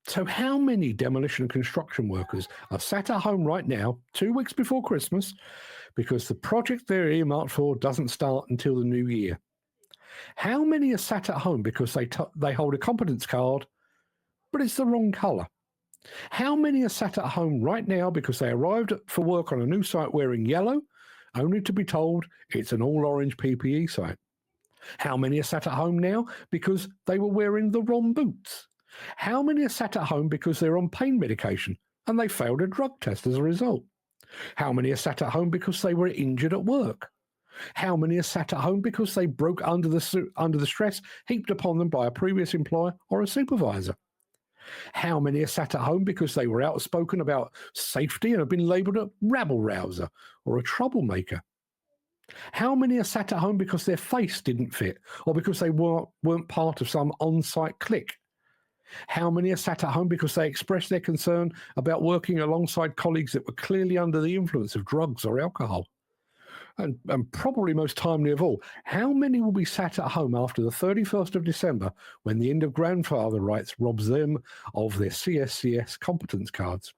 So, how many demolition and construction workers are sat at home right now, 2 weeks before Christmas, because the project they're earmarked for doesn't start until the new year? How many are sat at home because they hold a competence card, but it's the wrong colour? How many are sat at home right now because they arrived for work on a new site wearing yellow, only to be told it's an all orange PPE site? How many are sat at home now because they were wearing the wrong boots? How many are sat at home because they're on pain medication and they failed a drug test as a result? How many are sat at home because they were injured at work? How many are sat at home because they broke under the stress heaped upon them by a previous employer or a supervisor? How many are sat at home because they were outspoken about safety and have been labelled a rabble-rouser or a troublemaker? How many are sat at home because their face didn't fit or because they weren't part of some on-site clique? How many are sat at home because they expressed their concern about working alongside colleagues that were clearly under the influence of drugs or alcohol? And probably most timely of all, how many will be sat at home after the 31st of December when the end of grandfather rights robs them of their CSCS competence cards?